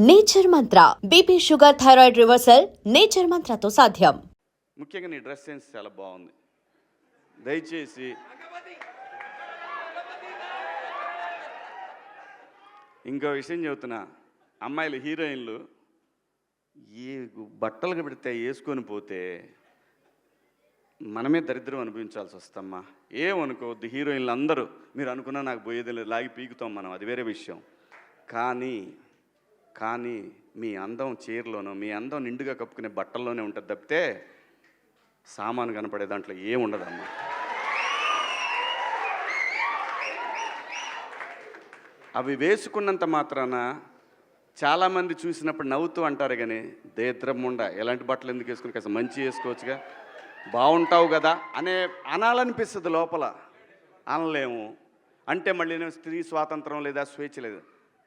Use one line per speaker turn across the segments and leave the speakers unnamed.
Nature Mantra BP sugar thyroid reversal nature మంత్రతో సాధ్యం.
ముఖ్యంగా నీ డ్రెస్ సెన్స్ చాలా బాగుంది. దయచేసి ఇంకో విషయం చెబుతున్నా, అమ్మాయిలు హీరోయిన్లు ఈ బట్టలు పెడితే వేసుకొని పోతే మనమే దరిద్రం అనుభవించాల్సి వస్తమ్మా. ఏమనుకోవద్దు, హీరోయిన్లు అందరూ మీరు అనుకున్నా నాకు పోయేది లేదు, లాగి పీకుతాం మనం, అది వేరే విషయం. కానీ మీ అందం చీరలోనో మీ అందం నిండుగా కప్పుకునే బట్టల్లోనే ఉంటుంది తప్పితే సామాను కనపడే దాంట్లో ఏముండదమ్మా. అవి వేసుకున్నంత మాత్రాన చాలామంది చూసినప్పుడు నవ్వుతూ అంటారు, కానీ దేద్రముండ ఎలాంటి బట్టలు ఎందుకు వేసుకుని కాస్త మంచి వేసుకోవచ్చుగా, బాగుంటావు కదా అనాలనిపిస్తుంది లోపల, అనలేము. అంటే మళ్ళీ స్త్రీ స్వాతంత్రం లేదా స్వేచ్ఛ లేదు.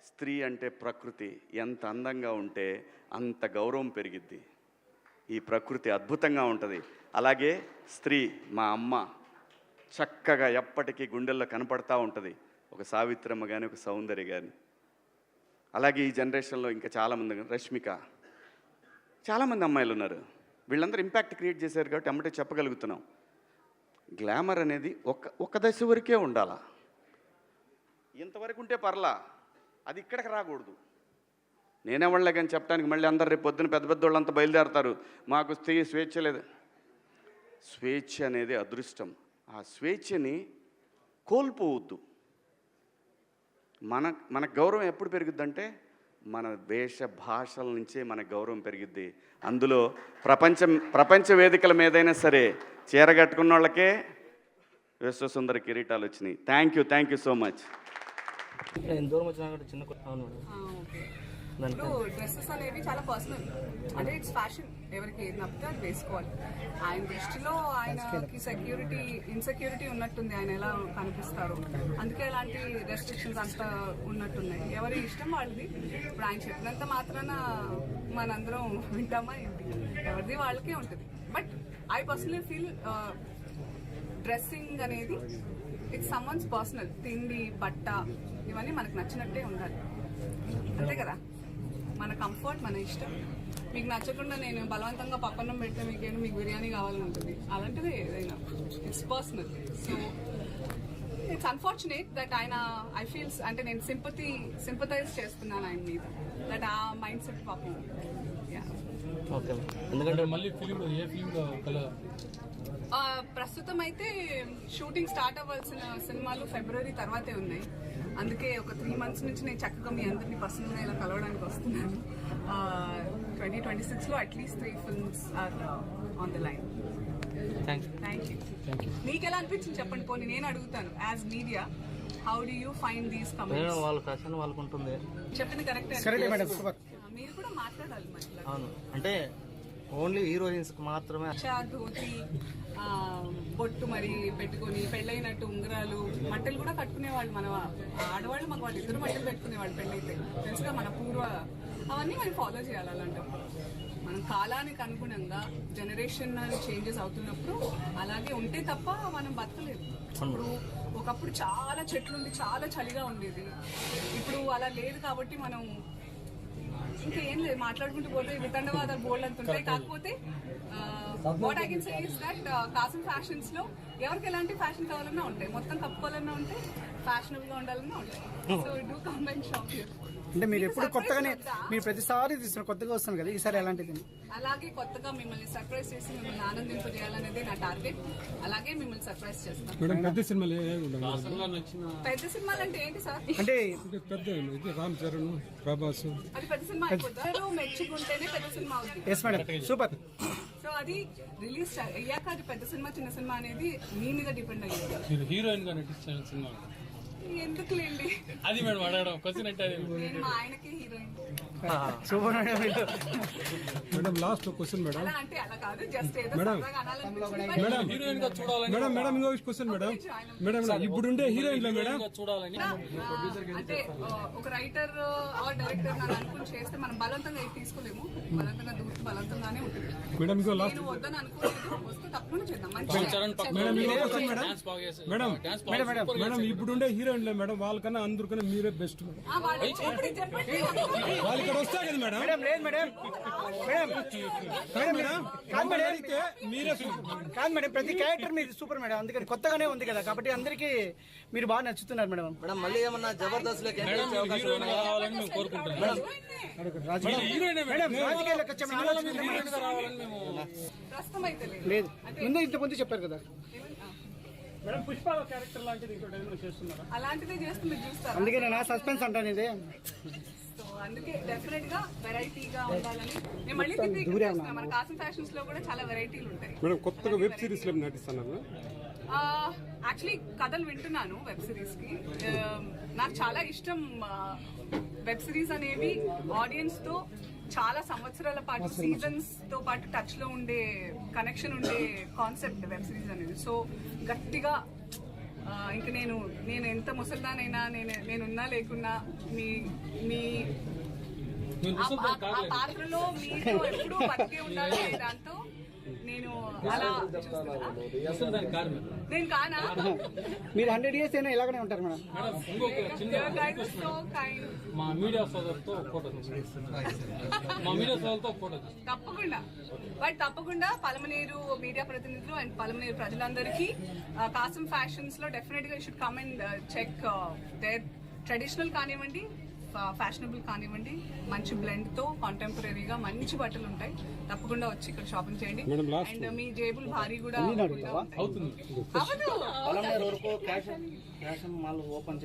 స్త్రీ అంటే ప్రకృతి, ఎంత అందంగా ఉంటే అంత గౌరవం పెరిగిద్ది. ఈ ప్రకృతి అద్భుతంగా ఉంటుంది. అలాగే స్త్రీ మా అమ్మ చక్కగా ఎప్పటికీ గుండెల్లో కనపడతా ఉంటుంది, ఒక సావిత్రమ్మ కానీ ఒక సౌందర్య కానీ. అలాగే ఈ జనరేషన్లో ఇంకా చాలామంది, రష్మిక, చాలామంది అమ్మాయిలు ఉన్నారు. వీళ్ళందరూ ఇంపాక్ట్ క్రియేట్ చేశారు కాబట్టి అమ్మటే చెప్పగలుగుతున్నాం. గ్లామర్ అనేది ఒక దశ వరకే ఉండాలా, ఇంతవరకు ఉంటే పర్లా, అది ఇక్కడికి రాకూడదు. నేనేవాళ్ళే కానీ చెప్పడానికి మళ్ళీ అందరు రేపు పొద్దున పెద్ద పెద్ద వాళ్ళంతా బయలుదేరతారు, మాకు స్త్రీ స్వేచ్ఛ లేదు. స్వేచ్ఛ అనేది అదృష్టం. ఆ స్వేచ్ఛని కోల్పోవద్దు. మన గౌరవం ఎప్పుడు పెరుగుద్దంటే మన వేష భాషల నుంచే మన గౌరవం పెరిగిద్ది. అందులో ప్రపంచ వేదికల మీదైనా సరే చీర కట్టుకున్న వాళ్ళకే విశ్వసుందర కిరీటాలు వచ్చినాయి. Thank you so much.
Dresses అనేవి చాలా పర్సనల్, అంటే ఇట్స్ ఫ్యాషన్, ఎవరికి ఏది నప్పితే అది వేసుకోవాలి. ఆయన దృష్టిలో ఆయనకి ఇన్సెక్యూరిటీ ఉన్నట్టుంది, ఆయన ఎలా కనిపిస్తారు, అందుకే అలాంటి రెస్ట్రిక్షన్స్ అంతా ఉన్నట్టున్నాయి. ఎవరి ఇష్టం వాళ్ళది. ఇప్పుడు ఆయన చెప్పినంత మాత్రాన మనందరం వింటామా ఏంటి? ఎవరిది వాళ్ళకే ఉంటుంది. But I personally feel dressing అనేది ఇట్స్ సమ్వన్స్ పర్సనల్. తిండి, బట్ట ఇవన్నీ మనకు నచ్చినట్టే ఉండాలి, అంతే కదా. మన కంఫర్ట్, మన ఇష్టం. మీకు నచ్చకుండా నేను బలవంతంగా పప్పన్నం పెడితే మీకు బిర్యానీ కావాలని ఉంటుంది, అలాంటిది ఏదైనా it's personal. So it's unfortunate that ఆయన ఐ ఫీల్స్, అంటే నేను సింపథైజ్ చేస్తున్నాను ఆయన మీద, దట్ ఆ మైండ్ సెట్ పాపం.
ఎందుకంటే మళ్ళీ
ప్రస్తుతం అయితే షూటింగ్ స్టార్ట్ అవ్వాల్సిన సినిమాలు ఫిబ్రవరి తర్వాతే ఉన్నాయి. అందుకే ఒక 3 months నుంచి నేను చక్కగా మీ అందరినీ పర్సనల్గా ఇలా కలవడానికి వస్తున్నాను. 2026లో at least 3 films are on the line. Thank you. మీకు ఎలా అనిపించింది చెప్పండి, పోనీ నేను అడుగుతాను. As media, how do you find these comments?
వాళ్ళకుంటుంది,
చెప్పింది కరెక్ట్. మీరు కూడా మాట్లాడాలి మరి.
అవును, అంటే ఓన్లీ హీరోయిన్స్ మాత్రమే
ధోతి, బొట్టు మరి పెట్టుకుని పెళ్ళైనట్టు ఉంగరాలు, మట్టలు కూడా కట్టుకునేవాళ్ళు మన ఆడవాళ్ళు. మాకు వాళ్ళు ఇద్దరు మట్టలు పెట్టుకునేవాళ్ళు పెళ్ళైతే, తెలుసుగా మన పూర్వ. అవన్నీ మనం ఫాలో చేయాలి. అలాంటప్పుడు మనం కాలానికి అనుగుణంగా జనరేషన్ చేంజెస్ అవుతున్నప్పుడు అలాగే ఉంటే తప్ప మనం బతకలేదు. ఇప్పుడు ఒకప్పుడు చాలా చెట్లు ఉండి చాలా చలిగా ఉండేది, ఇప్పుడు అలా లేదు. కాబట్టి మనం ఇంకా ఏం లేదు, మాట్లాడుకుంటూ పోతే వితండవాదాలు బోల్డ్ అంతుంటాయి. కాకపోతే what I can say is that Kasam fashions లో ఎవరికి ఎలాంటి ఫ్యాషన్ కావాలన్నా ఉంటాయి, మొత్తం కప్పుకోవాలన్నా ఉంటాయి, ఫ్యాషనబుల్ గా ఉండాలన్నా ఉంటాయి. So do come and shop here.
అంటే మీరు ఎప్పుడు కొత్తగానే, మీరు ప్రతిసారి తీసుకున్న కొత్తగా వస్తాను కదా, ఈసారి ఎలాంటిది?
అలాగే కొత్తగా మిమ్మల్ని సర్ప్రైజ్ చేసి మిమ్మల్ని ఆనందింపజేయాలనేది నా టార్గెట్. అలాగే మిమ్మల్ని సర్ప్రైజ్ చేస్తాను.
పెద్ద సినిమాలు
పెద్ద సినిమాలు అంటే ఏంటి సార్?
అంటే
పెద్ద రామ్ చరణ్, ప్రభాస్,
అది పెద్ద సినిమా అయిపోతారు. మెచ్చుకుంటేనే పెద్ద సినిమా అవుతుంది.
Yes madam, super.
సో అది రిలీజ్ అయ్యాక అది పెద్ద సినిమా చిన్న సినిమా అనేది మీ మీద డిపెండ్ అయ్యింది.
హీరోయిన్ గా నటించిన సినిమా
ఎందుకులేండి,
అది మేడం అడగడం క్వశ్చన్ అంటే
నేను మా ఆయనకి heroine.
Super
madam. Last question madam.
అలా అంటే అలా కాదు, జస్ట్ ఏదో సరదాగా అనాలనిపించింది.
మేడం హీరోయిన్ గా చూడాలని మేడం ఇంకో క్వశ్చన్ మేడం ఇప్పుడుండే హీరోయిన్ లో మేడం చూడాలని,
అంటే ఒక రైటర్ ఆర్ డైరెక్టర్ నన్ను అనుకుని చేస్తే మనం బలవంతంగా తీసుకోలేము. బలవంతంగా దూరం బలవంతంగానే ఉంటుంది.
మేడం ఇంకో లాస్ట్,
నేను వద్దని అనుకోలేదు, వస్తే తప్పకుండా చేద్దాం.
మేడం ఇప్పుడుండే హీరోయిన్ లో మేడం వాళ్ళకన్నా అందరికన్నా మీరే బెస్ట్ మేడం.
చెప్పండి.
వాళ్ళకన్నా ఇక్కడ వస్తా కదా మేడం
మేడం లేదు మేడం మేడం
కాదు మేడం
కాదు మేడం
అడిగితే మీరే
కాదు మేడం ప్రతి క్యారెక్టర్ మీది సూపర్ మేడం, అందుకని కొత్తగానే ఉంది కదా కాబట్టి అందరికి మీరు బాగా నచ్చుతున్నారు మేడం.
మేడం మళ్ళీ ఏమన్నా జబర్దస్త్ లోకి
మేడం
ఎంట్రీ అవకాశం
హీరోయిన్
ఉన్నాయా?
కావాలని మేము కోరుకుంటున్నాం
రాజకీయ
హీరోయిన్
మేడం రాజకీయాలకు వచ్చే
రావాలని మేము
ప్రస్తుతం అయితే లేదు.
లేదు ముందు ఇంతకుముందు చెప్పారు కదా.
మేడం పుష్పాల క్యారెక్టర్ లాంటిది ఇంకోటి ఏమైనా చేస్తున్నారా?
అలాంటిదే చేస్తే మీరు చూస్తారు.
అందుకే నేను సస్పెన్స్ అంటాను ఇదే.
సో అందుకే డెఫినెట్ గా వెరైటీగా ఉండాలని నేను మళ్ళీ తిరిగి ఇక్కడ చేస్తున్నా. మన కాసం ఫ్యాషన్స్ లో కూడా చాలా వెరైటీలు ఉంటాయి.
మేడం కొత్తగా వెబ్ సిరీస్ లో నటిస్తున్నారు.
యాక్చువల్లీ కథలు వింటున్నాను వెబ్ సిరీస్ కి. నాకు చాలా ఇష్టం వెబ్ సిరీస్ అనేవి ఆడియన్స్ తో చాలా సంవత్సరాల పాటు సీజన్స్ తో పాటు టచ్ లో ఉండే కనెక్షన్ ఉండే కాన్సెప్ట్ వెబ్ సిరీస్ అనేది. సో గట్టిగా ఇంక నేను ఎంత ముసల్దానైనా నేనున్నా లేకున్నా మీ మీ ఆ పాత్రలో మీతో ఎప్పుడూ బతికే ఉండాలి అనే దాంతో నేను అలా చూస్తున్నా. నేను కానా?
మీరు 100 years అయినా ఇలాగనే ఉంటారు మేడం.
So kind.
మా మీడియా సోదరుతో ఫోటో
తప్పకుండా బట్ తప్పకుండా పలమనేరు మీడియా ప్రతినిధులు అండ్ పలమనేరు ప్రజలందరికీ కాసం ఫ్యాషన్స్ లో డెఫినెట్ గా should come and check there traditional కానివ్వండి, ఫ్యాషనబుల్ కానివ్వండి, మంచి బ్లెండ్ తో కాంటెంపరీగా మంచి బట్టలు ఉంటాయి. తప్పకుండా వచ్చి ఇక్కడ షాపింగ్ చేయండి. అండ్ మీ జేబులు భారీ కూడా
పలమనేరు వరకు క్యాష్ మాల్ ఓపెన్